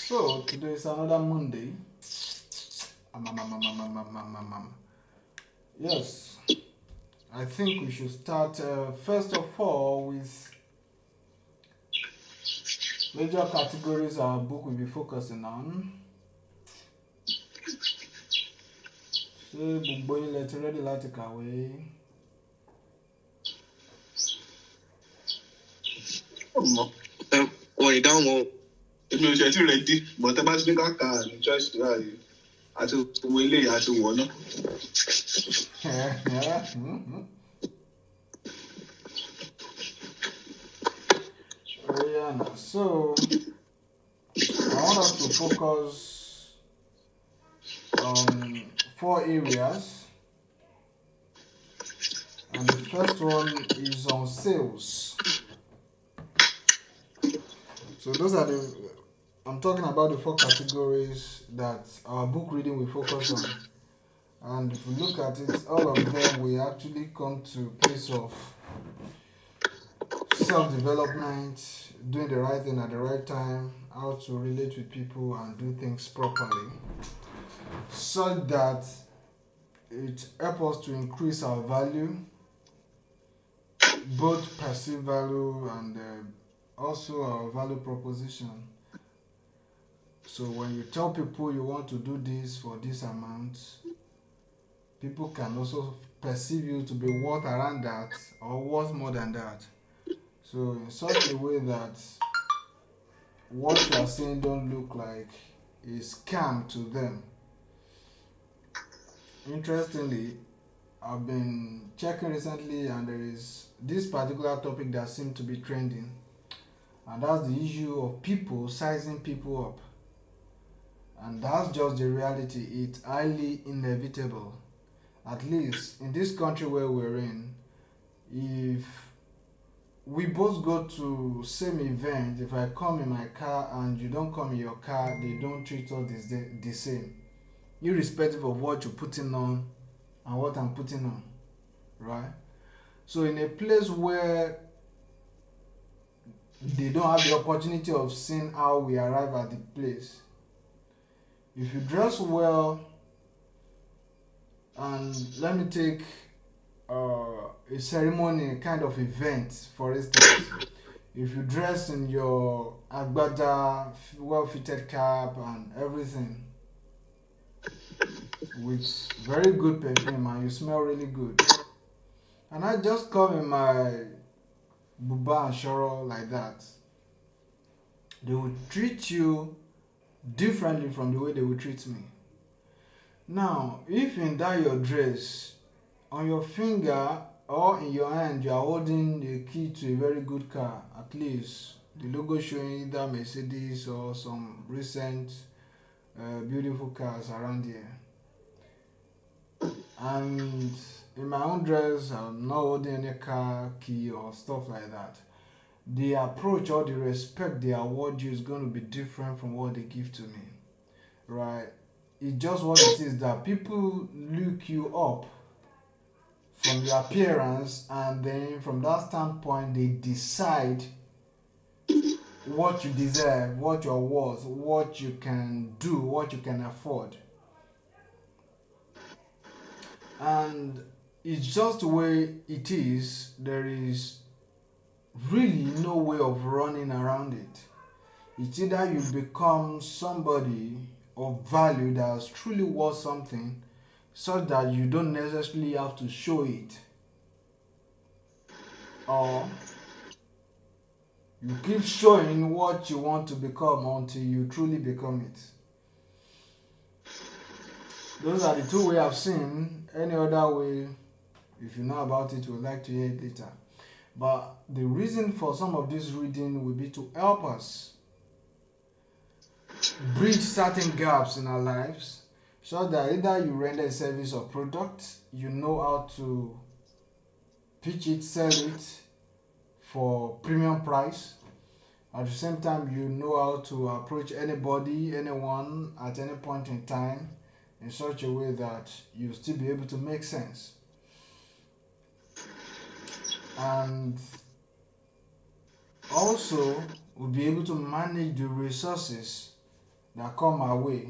So today is another Monday. Yes, I think we should start first of all with major categories our book will be focusing on. Ṣé gbogbo yín lẹ ti ready láti kàwé? Wọ́n ìdáhùn wọn èmi ò ṣe tí rẹ̀ dí but ẹ bá ti ní ká kà ní choice tó ráàyè àti owó ilé àti wọ̀ náà. So I want us to focus on 4 areas, and the first one is on sales. So those are I'm talking about the 4 categories that our book reading will focus on. And if we look at it, all of them will actually come to place of self-development, doing the right thing at the right time, how to relate with people and do things properly, so that it helps us to increase our value, both perceived value and also our value proposition. So when you tell people you want to do this for this amount, people can also perceive you to be worth around that or worth more than that. So in such a way that what you are saying don't look like a scam to them. Interestingly, I've been checking recently and there is this particular topic that seems to be trending, and that's the issue of people sizing people up. And that's just the reality. It's highly inevitable. At least in this country where we're in, if we both go to same event, if I come in my car and you don't come in your car, they don't treat us the same, irrespective of what you're putting on and what I'm putting on, right? So in a place where they don't have the opportunity of seeing how we arrive at the place, if you dress well, and let me take a ceremony, a kind of event, for instance. If you dress in your agbada, well-fitted cap and everything, with very good perfume and you smell really good, and I just come in my buba and shoro like that, they will treat you differently from the way they will treat me. Now, if in that your dress, on your finger or in your hand you are holding the key to a very good car, at least the logo showing either Mercedes or some recent beautiful cars around here, and in my own dress I'm not holding any car key or stuff like that, the approach or the respect they award you is going to be different from what they give to me, right? It's just what it is that people look you up from your appearance, and then from that standpoint they decide what you deserve, what you're worth, what you can do, what you can afford. And it's just the way it is. There is really no way of running around it. It's either you become somebody of value that's truly worth something, such that you don't necessarily have to show it, or you keep showing what you want to become until you truly become it. Those are the 2 ways I've seen. Any other way, if you know about it, we'd like to hear it later. But the reason for some of this reading will be to help us bridge certain gaps in our lives, so that either you render a service or product, you know how to pitch it, sell it for premium price. At the same time, you know how to approach anybody, anyone at any point in time in such a way that you still be able to make sense. And also, we'll be able to manage the resources that come our way.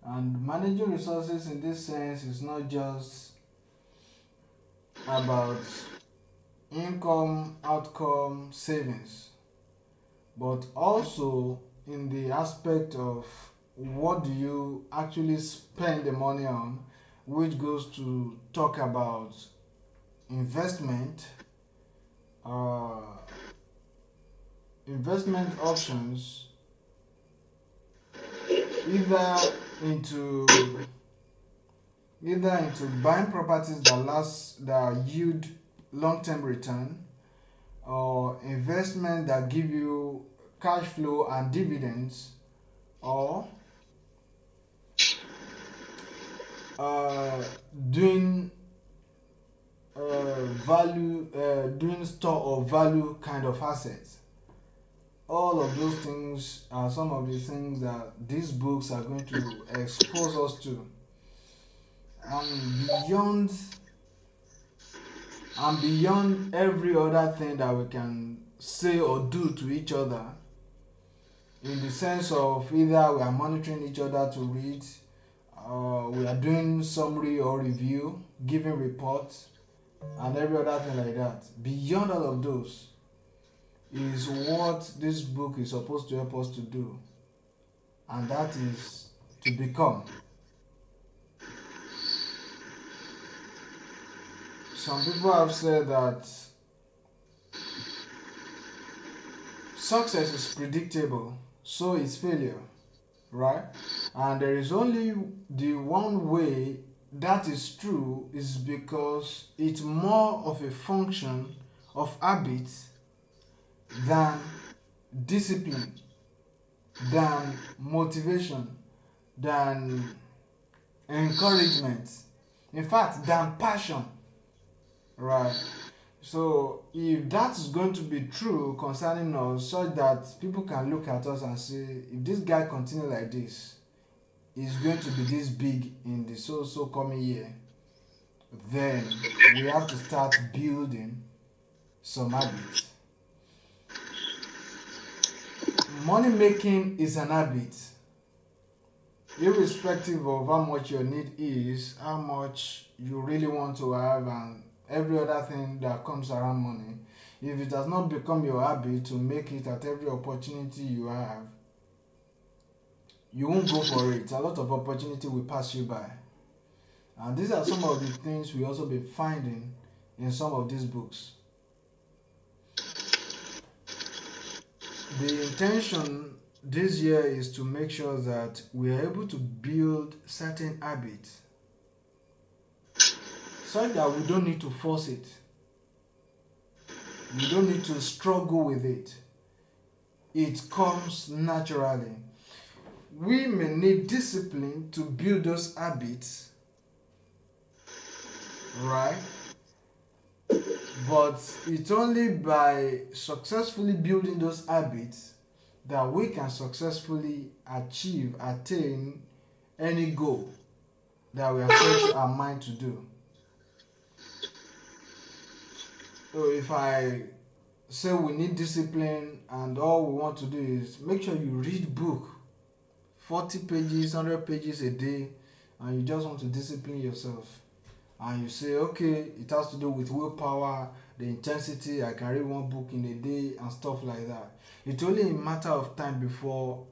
And managing resources in this sense is not just about income, outcome, savings, but also in the aspect of what do you actually spend the money on, which goes to talk about investment, uh, investment options, either into buying properties that yield long-term return, or investment that give you cash flow and dividends, or uh, doing doing store or value kind of assets. All of those things are some of the things that these books are going to expose us to. And beyond every other thing that we can say or do to each other, in the sense of either we are monitoring each other to read, we are doing summary or review, giving reports, and every other thing like that. Beyond all of those is what this book is supposed to help us to do, and that is to become. Some people have said that success is predictable, so is failure, right? And there is only the one way that is true is because it's more of a function of habit than discipline, than motivation, than encouragement, in fact, than passion, right? So, if that is going to be true concerning us, such that people can look at us and say, if this guy continue like this, he's going to be this big in the so coming year, then we have to start building some habits. Money making is an habit, irrespective of how much your need is, how much you really want to have, and every other thing that comes around money. If it has not become your habit to make it at every opportunity you have, you won't go for it. A lot of opportunity will pass you by. And these are some of the things we also be finding in some of these books. The intention this year is to make sure that we are able to build certain habits such that we don't need to force it. We don't need to struggle with it. It comes naturally. We may need discipline to build those habits, right? But it's only by successfully building those habits that we can successfully attain any goal that we have set our mind to do. So if I say we need discipline and all we want to do is make sure you read book 40 pages, 100 pages a day, and you just want to discipline yourself, and you say, okay, it has to do with willpower, the intensity, I can read one book in a day and stuff like that. It's only a matter of time before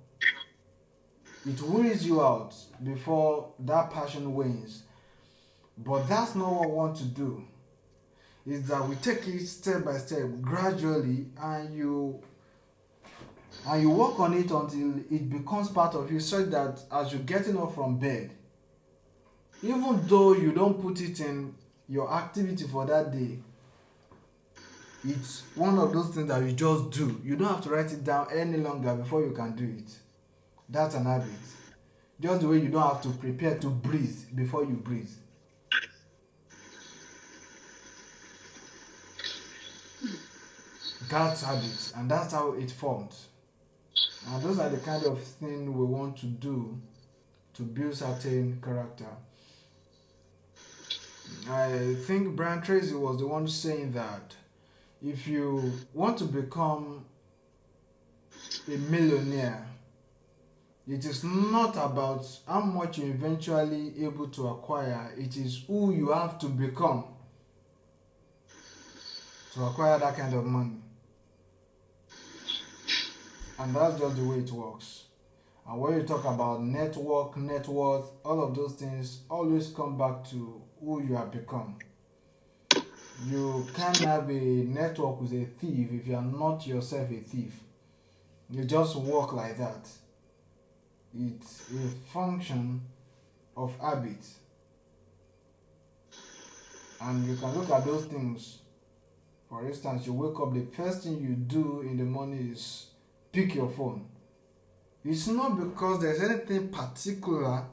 it wears you out, before that passion wanes. But that's not what we want to do. Is that we take it step by step, gradually, and you work on it until it becomes part of you, such that as you're getting up from bed, even though you don't put it in your activity for that day, it's one of those things that you just do. You don't have to write it down any longer before you can do it. That's an habit. Just the way you don't have to prepare to breathe before you breathe. That's habits, and that's how it forms. And those are the kind of thing we want to do to build certain character. I think Brian Tracy was the one saying that if you want to become a millionaire, It is not about how much you're eventually able to acquire, it is who you have to become to acquire that kind of money. And that's just the way it works. And when you talk about network, net worth, all of those things always come back to who you have become. You can't have a network with a thief if you are not yourself a thief. You just walk like that. It's a function of habit. And you can look at those things. For instance, you wake up, the first thing you do in the morning is pick your phone. It's not because there's anything particular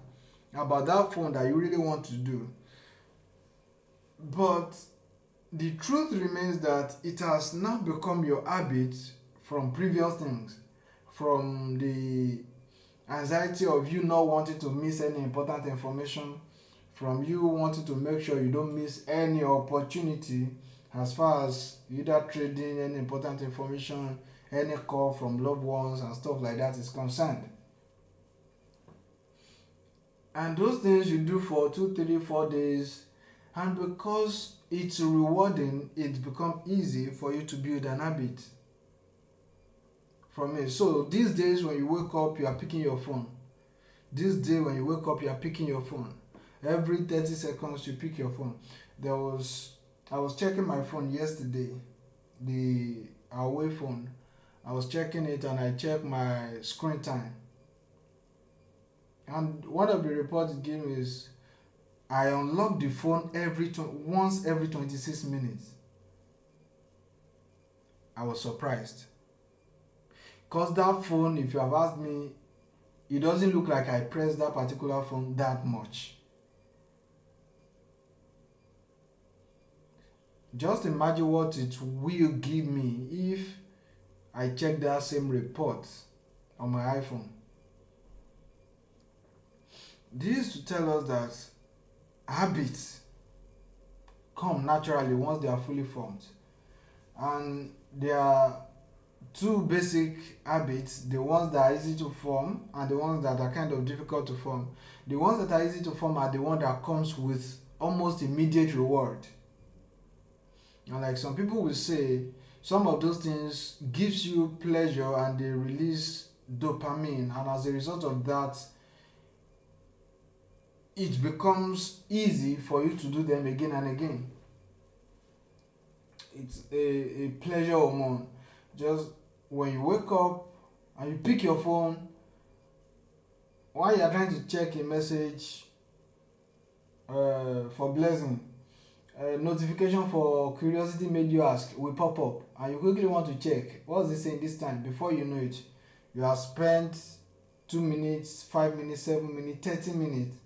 about that phone that you really want to do. But the truth remains that it has now become your habit from previous things, from the anxiety of you not wanting to miss any important information, from you wanting to make sure you don't miss any opportunity as far as either trading any important information, any call from loved ones and stuff like that is concerned. And those things you do for 2, 3, 4 days, and because it's rewarding, it becomes easy for you to build an habit from it. So these days when you wake up, you are picking your phone. This day when you wake up, you are picking your phone. Every 30 seconds you pick your phone. I was checking my phone yesterday, the away phone. I was checking it and I checked my screen time. And one of the reports it gave me is I unlock the phone once every 26 minutes. I was surprised. Because that phone, if you have asked me, it doesn't look like I pressed that particular phone that much. Just imagine what it will give me if I check that same report on my iPhone. This is to tell us that habits come naturally once they are fully formed. And there are two basic habits, the ones that are easy to form and the ones that are kind of difficult to form. The ones that are easy to form are the one that comes with almost immediate reward. And like some people will say, some of those things gives you pleasure and they release dopamine, and as a result of that, it becomes easy for you to do them again and again. It's a pleasure hormone. Just when you wake up and you pick your phone, while you are trying to check a message for blessing, a notification for curiosity made you ask will pop up and you quickly want to check what's it saying this time. Before you know it, you have spent 2 minutes, 5 minutes, 7 minutes, 30 minutes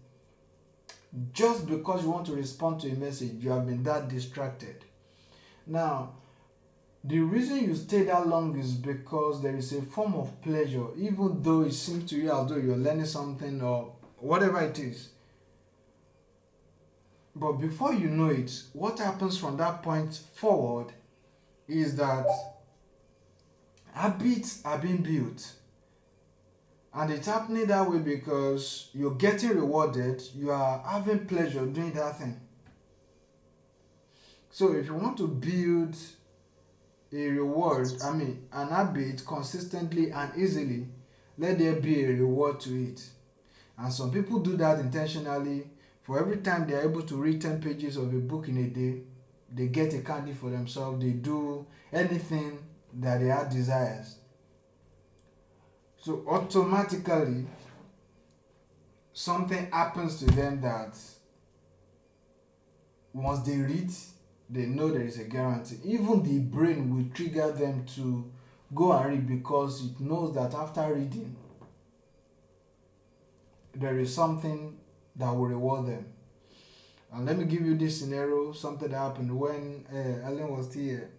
just because you want to respond to a message. You have been that distracted. Now, the reason you stay that long is because there is a form of pleasure, even though it seems to you as though you're learning something or whatever it is. But before you know it, what happens from that point forward is that habits are being built. And it's happening that way because you're getting rewarded, you are having pleasure doing that thing. So if you want to build an habit consistently and easily, let there be a reward to it. And some people do that intentionally. For every time they are able to read 10 pages of a book in a day, they get a candy for themselves, they do anything that they have desires. So automatically, something happens to them that once they read, they know there is a guarantee. Even the brain will trigger them to go and read because it knows that after reading, there is something that will reward them. And let me give you this scenario, something that happened when Ellen was here.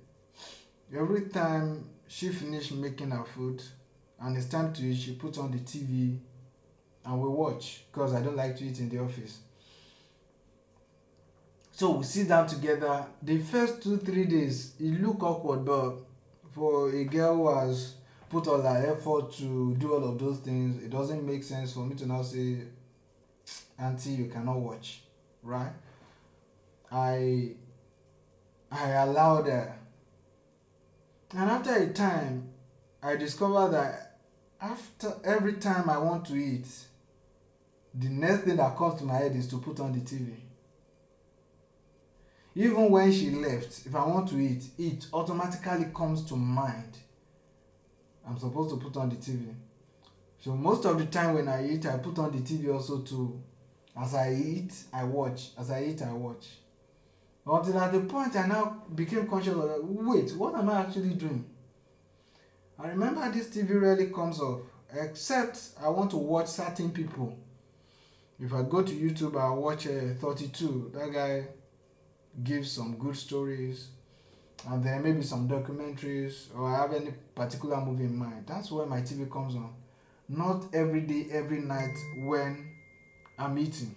Every time she finished making her food and it's time to eat, she puts on the TV and we watch because I don't like to eat in the office. So we sit down together. The first 2, 3 days, it look awkward, but for a girl who has put all our effort to do all of those things, it doesn't make sense for me to now say, Auntie, you cannot watch, right? I allowed her. And after a time, I discovered that after every time I want to eat, the next thing that comes to my head is to put on the TV. Even when she left, if I want to eat, it automatically comes to mind. I'm supposed to put on the TV. So most of the time when I eat, I put on the TV also too. As I eat, I watch. As I eat, I watch. Until at the point I now became conscious of, wait, what am I actually doing? I remember this TV rarely comes up, except I want to watch certain people. If I go to YouTube, I watch 32. That guy gives some good stories, and then maybe some documentaries, or I have any particular movie in mind. That's where my TV comes on. Not every day, every night when I'm eating.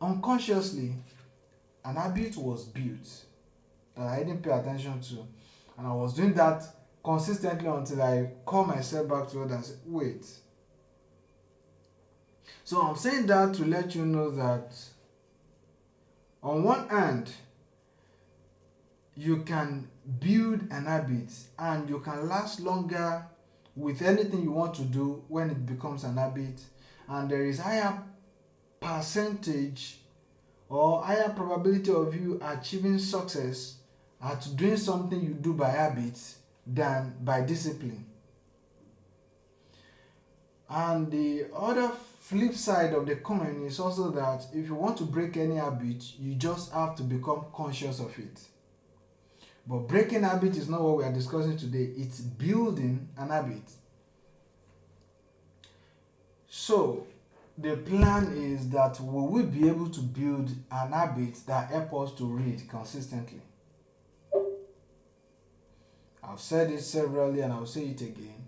Unconsciously, an habit was built that I didn't pay attention to. And I was doing that consistently until I call myself back to it and say, wait. So I'm saying that to let you know that on one hand, you can build an habit and you can last longer with anything you want to do when it becomes an habit, and there is higher percentage or higher probability of you achieving success at doing something you do by habit than by discipline. And the other flip side of the coin is also that if you want to break any habit, you just have to become conscious of it. But breaking habit is not what we are discussing today. It's building an habit. So the plan is that we will be able to build an habit that helps us to read consistently. I've said it severally and I'll say it again.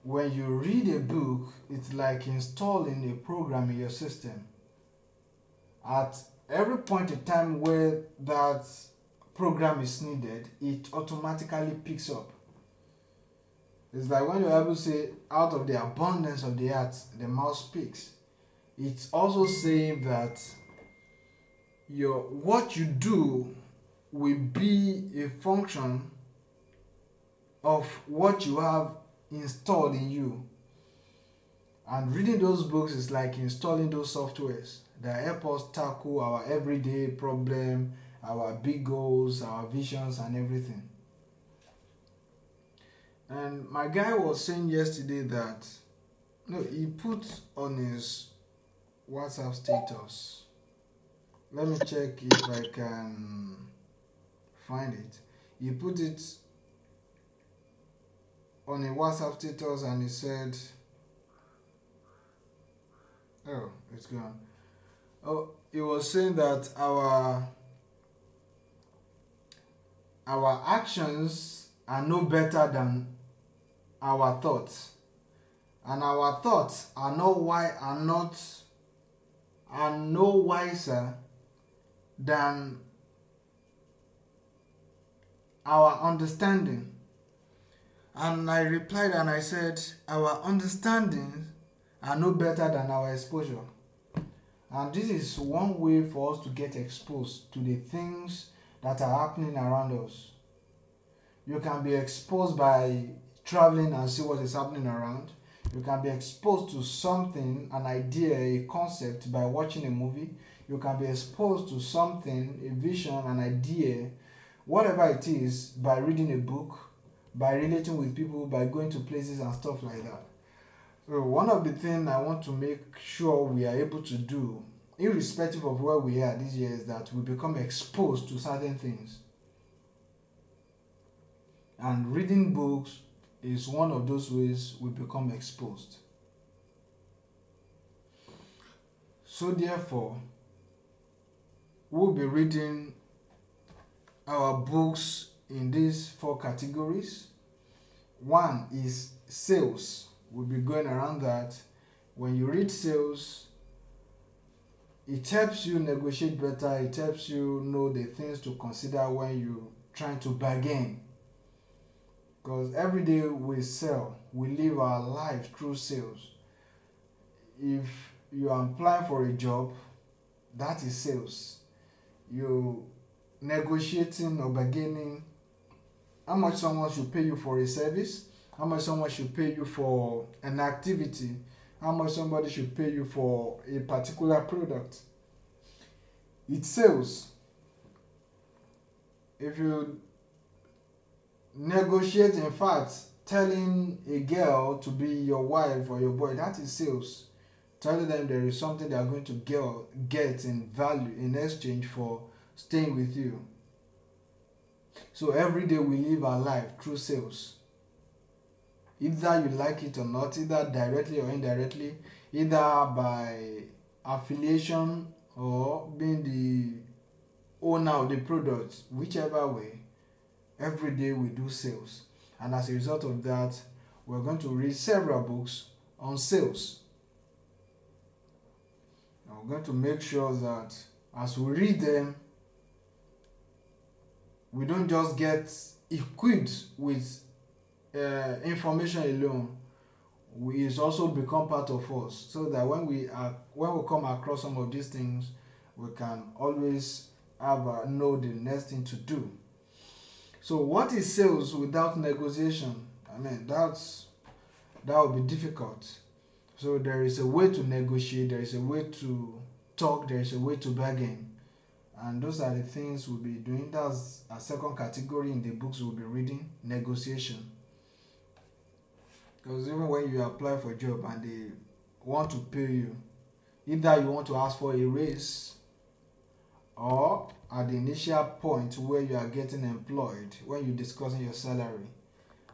When you read a book, it's like installing a program in your system. At every point in time where that program is needed, it automatically picks up. It's like when the Bible says, out of the abundance of the heart, the mouth speaks. It's also saying that what you do will be a function of what you have installed in you. And reading those books is like installing those softwares that help us tackle our everyday problem, our big goals, our visions, and everything. And my guy was saying yesterday that he put on his WhatsApp status. Let me check if I can find it. He put it on a WhatsApp status and he said, oh, it's gone. Oh, he was saying that our actions are no better than our thoughts, and our thoughts are no wiser than our understanding. And I replied and I said, our understandings are no better than our exposure. And this is one way for us to get exposed to the things that are happening around us. You can be exposed by traveling and see what is happening around. You can be exposed to something, an idea, a concept by watching a movie. You can be exposed to something, a vision, an idea, whatever it is, by reading a book, by relating with people, by going to places and stuff like that. So one of the things I want to make sure we are able to do, irrespective of where we are this year, is that we become exposed to certain things. And reading books is one of those ways we become exposed. So therefore, we'll be reading our books in these 4 categories. One is sales. We'll be going around that. When you read sales, it helps you negotiate better. It helps you know the things to consider when you're trying to bargain. Because every day we sell, we live our life through sales. If you are applying for a job, that is sales. You negotiating or bargaining how much someone should pay you for a service, how much someone should pay you for an activity, how much somebody should pay you for a particular product. It's sales. If you negotiate, in fact, telling a girl to be your wife or your boy, that is sales. Telling them there is something they are going to get in value in exchange for staying with you. So every day we live our life through sales. Either you like it or not, either directly or indirectly, either by affiliation or being the owner of the product, whichever way, every day we do sales. And as a result of that, we're going to read several books on sales. And we're going to make sure that as we read them, we don't just get equipped with information alone. It's also become part of us, so that when we come across some of these things, we can always know the next thing to do. So what is sales without negotiation? I mean, that would be difficult. So there is a way to negotiate, there is a way to talk, there is a way to bargain. And those are the things we'll be doing. That's a second category in the books we'll be reading, negotiation. Because even when you apply for a job and they want to pay you, either you want to ask for a raise, or at the initial point where you are getting employed, when you're discussing your salary,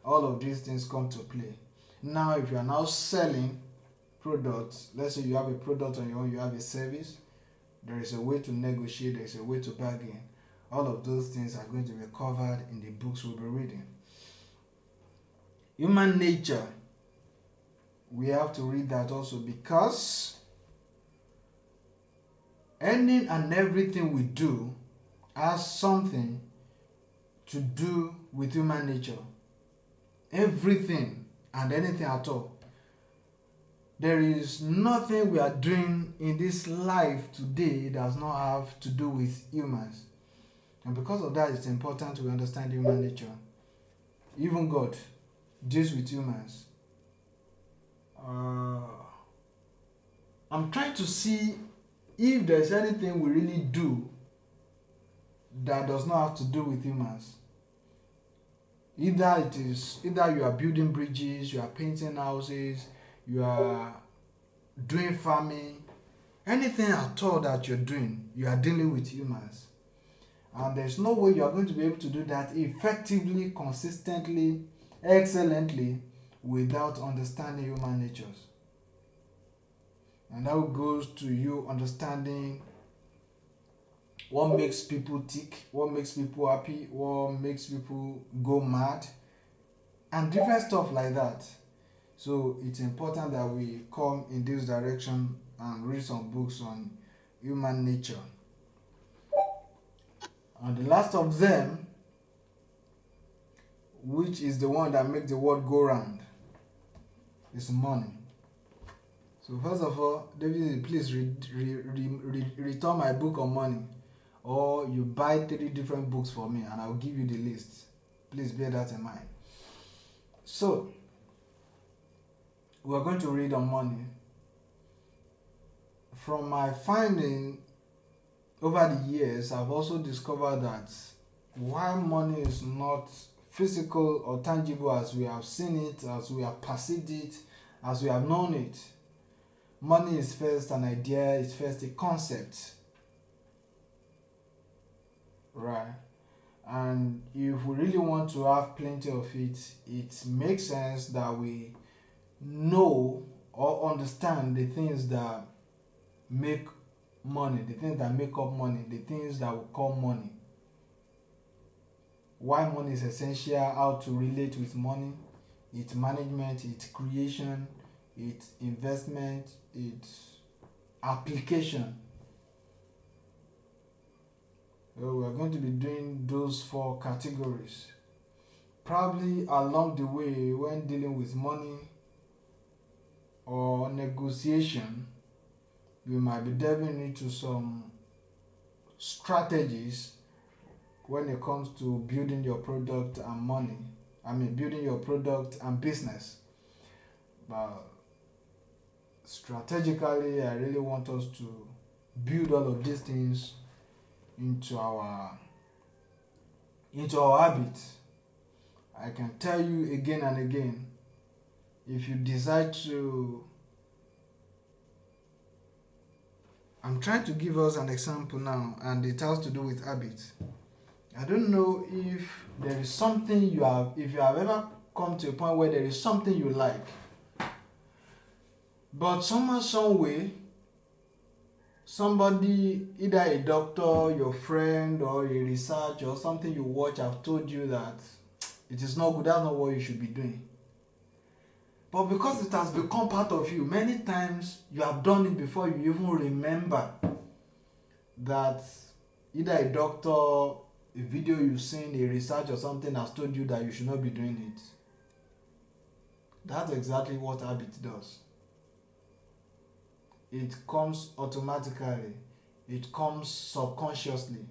all of these things come to play. Now, if you are now selling products, let's say you have a product on your own, you have a service, there is a way to negotiate, there is a way to bargain. All of those things are going to be covered in the books we'll be reading. Human nature, we have to read that also, because any and everything we do has something to do with human nature. Everything and anything at all. There is nothing we are doing in this life today that does not have to do with humans. And because of that, it's important to understand human nature. Even God deals with humans. I'm trying to see if there's anything we really do that does not have to do with humans. Either you are building bridges, you are painting houses, you are doing farming, anything at all that you're doing, you are dealing with humans. And there's no way you are going to be able to do that effectively, consistently, excellently, without understanding human natures. And that goes to you understanding what makes people tick, what makes people happy, what makes people go mad, and different stuff like that. So it's important that we come in this direction and read some books on human nature. And the last of them, which is the one that makes the world go round, is money. So first of all, David, please return my book on money, or you buy 3 different books for me and I'll give you the list. Please bear that in mind. So we're going to read on money. From my finding over the years, I've also discovered that while money is not physical or tangible as we have seen it, as we have perceived it, as we have known it, money is first an idea, it's first a concept. Right? And if we really want to have plenty of it, it makes sense that we know or understand the things that make money, the things that make up money, the things that we call money. Why money is essential, how to relate with money, its management, its creation, its investment, its application. So we are going to be doing those 4 categories. probably along the way when dealing with money or negotiation, we might be delving into some strategies when it comes to building your product and money. Building your product and business. But strategically, I really want us to build all of these things into our habit. I can tell you again and again, if you decide to, I'm trying to give us an example now, and it has to do with habits. I don't know if there is something if you have ever come to a point where there is something you like, but somehow, some way, somebody, either a doctor, your friend, or a research or something you watch, have told you that it is not good, that's not what you should be doing. But because it has become part of you, many times you have done it before you even remember that either a doctor, a video you've seen, a research or something has told you that you should not be doing it. That's exactly what habit does. It comes automatically. It comes subconsciously.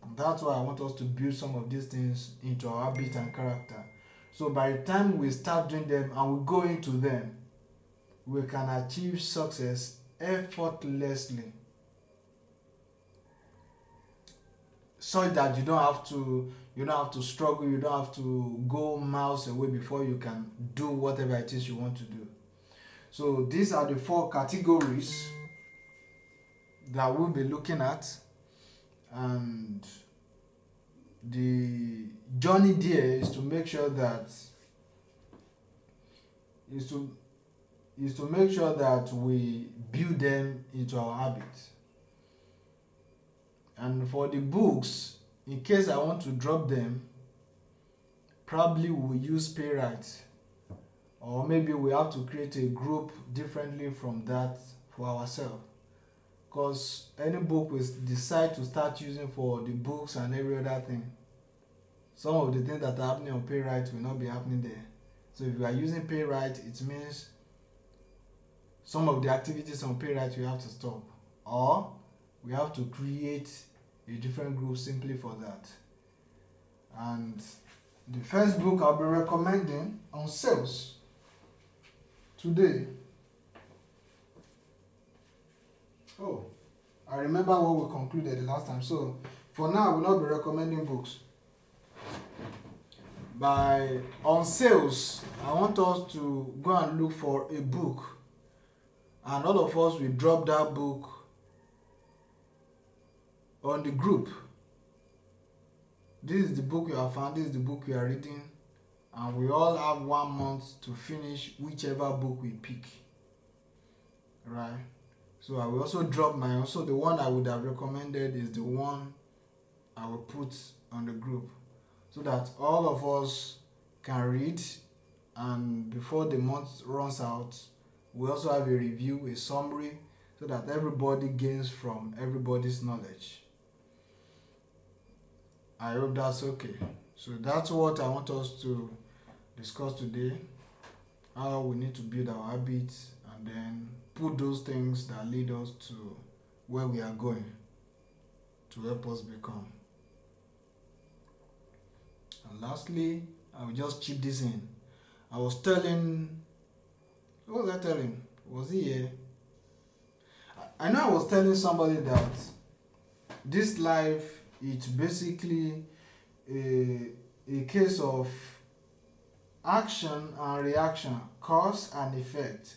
And that's why I want us to build some of these things into our habit and character. So by the time we start doing them and we go into them, we can achieve success effortlessly. So that you don't have to struggle, you don't have to go miles away before you can do whatever it is you want to do. So these are the 4 categories that we'll be looking at, and the journey there is to make sure that we build them into our habits. And for the books, in case I want to drop them, probably we'll use Playwright, or maybe we have to create a group differently from that for ourselves. Because any book we decide to start using for the books and every other thing, some of the things that are happening on Playwright will not be happening there. So if you are using Playwright, it means some of the activities on Playwright we have to stop, or we have to create a different group simply for that. And the first book I'll be recommending on sales today. Oh, I remember what we concluded the last time. So for now, I will not be recommending books. On sales, I want us to go and look for a book, and all of us will drop that book on the group. This is the book you have found, this is the book you are reading, and we all have 1 month to finish whichever book we pick. Right? So I will also drop my own. So the one I would have recommended is the one I will put on the group, so that all of us can read, and before the month runs out, we also have a review, a summary, so that everybody gains from everybody's knowledge. I hope that's okay. So that's what I want us to discuss today, how we need to build our habits and then put those things that lead us to where we are going to help us become. And lastly, I will just chip this in. What was I telling? Was he here? I know I was telling somebody that this life, it's basically a case of action and reaction, cause and effect,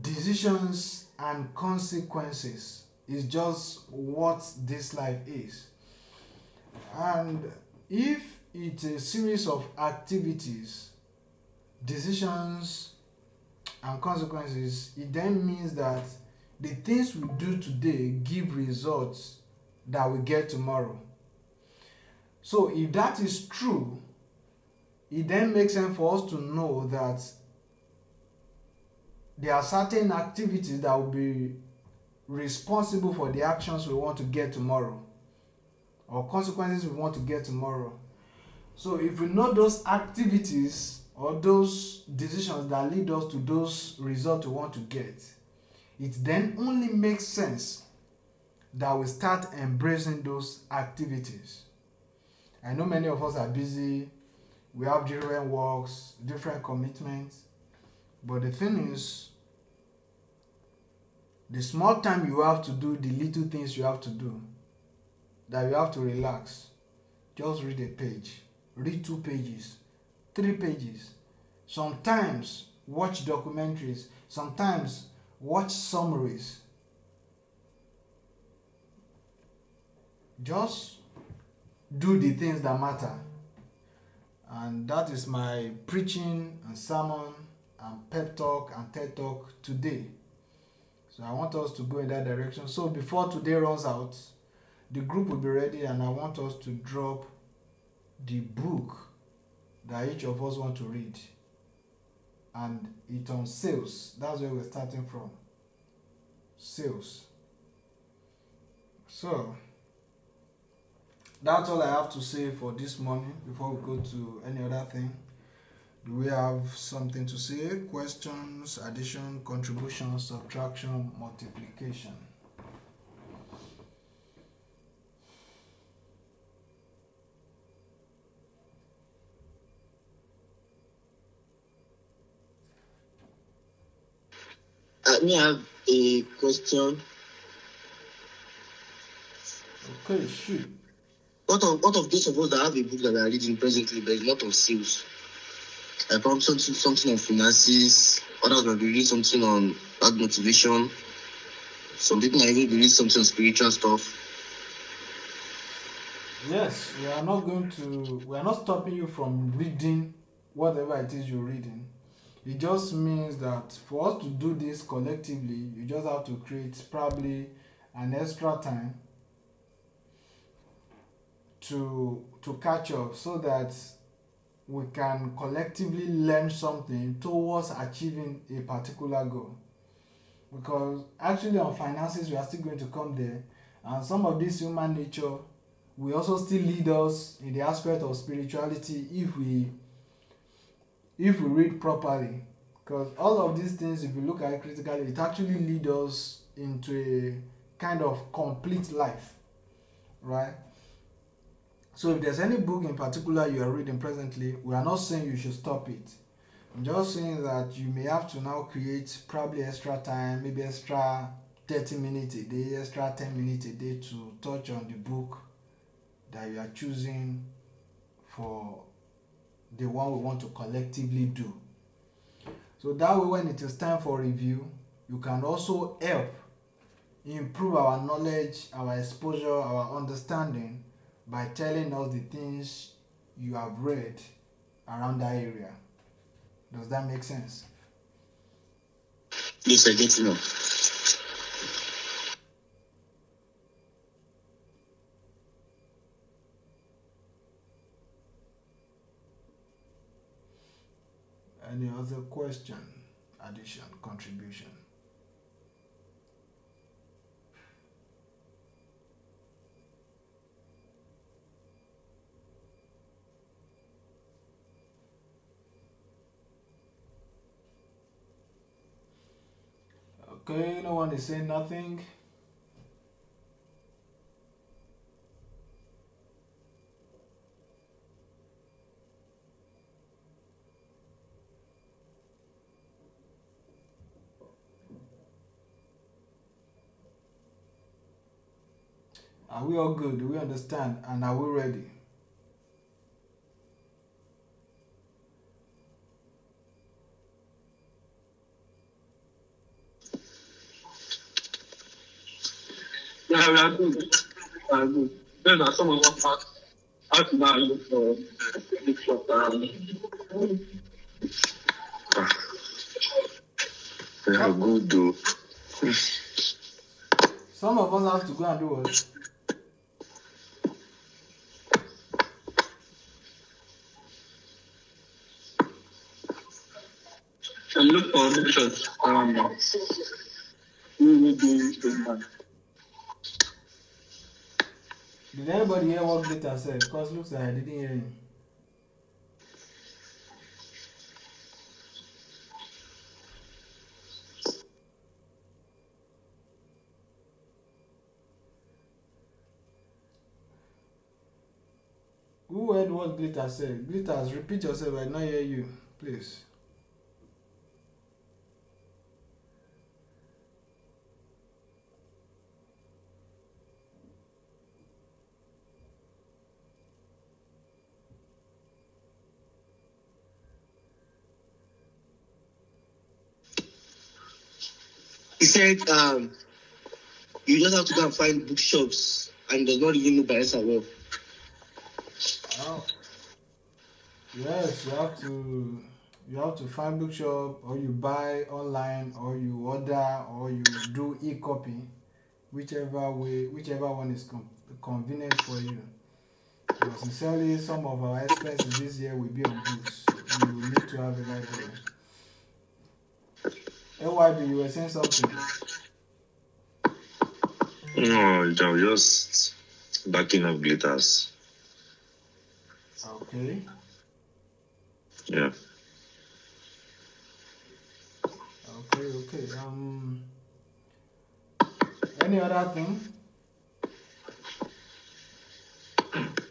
decisions and consequences is just what this life is. And if it's a series of activities, decisions and consequences, it then means that the things we do today give results that we get tomorrow. So if that is true, it then makes sense for us to know that there are certain activities that will be responsible for the actions we want to get tomorrow, or consequences we want to get tomorrow. So if we know those activities or those decisions that lead us to those results we want to get, it then only makes sense that we start embracing those activities. I know many of us are busy, we have different works, different commitments, but the thing is, the small time you have to do the little things you have to do, that you have to relax, just read a page, read 2 pages, 3 pages. Sometimes watch documentaries, sometimes watch summaries. Just do the things that matter. And that is my preaching and sermon and pep talk and TED talk today. So I want us to go in that direction. So before today runs out, the group will be ready and I want us to drop the book that each of us want to read. And it's on sales. That's where we're starting from. Sales. So that's all I have to say for this morning before we go to any other thing. Do we have something to say? Questions, addition, contribution, subtraction, multiplication? Me have a question. Okay, shoot. What of those of us that have a book that we are reading presently, but it's not on sales? I probably something on finances. Others will be reading something on art motivation. Some people might even be reading something on spiritual stuff. Yes, we are not stopping you from reading whatever it is you're reading. It just means that for us to do this collectively, you just have to create probably an extra time to catch up so that we can collectively learn something towards achieving a particular goal. Because actually on finances we are still going to come there, and some of this human nature will also still lead us in the aspect of spirituality if we read properly. Because all of these things, if you look at it critically, it actually leads us into a kind of complete life, right? So if there's any book in particular you are reading presently, we are not saying you should stop it. I'm just saying that you may have to now create probably extra time, maybe extra 30 minutes a day, extra 10 minutes a day to touch on the book that you are choosing for the one we want to collectively do. So that way when it is time for review, you can also help improve our knowledge, our exposure, our understanding by telling us the things you have read around that area. Does that make sense? Yes, I get to know. Any other question, addition, contribution? Okay, no one is saying nothing. Are we all good? Do we understand? And are we ready? Yeah, we are good. We are good. Then some of us have to now look for We are good though. Some of us have to go and do what? and look for options around us. We will do this. Did anybody hear what Glitter said? Because looks like I didn't hear him. Who heard what Glitter said? Glitters, repeat yourself. I not hear you, please. He said, you just have to go and find bookshops and does not even know Bayelsa well. Oh, yes, you have to find bookshop, or you buy online, or you order, or you do e-copy, whichever one is convenient for you. But sincerely, some of our expenses this year will be on books. We will need to have a library. AYB, you were saying something. No, just backing up Glitters. Okay. Yeah. Okay. Any other thing?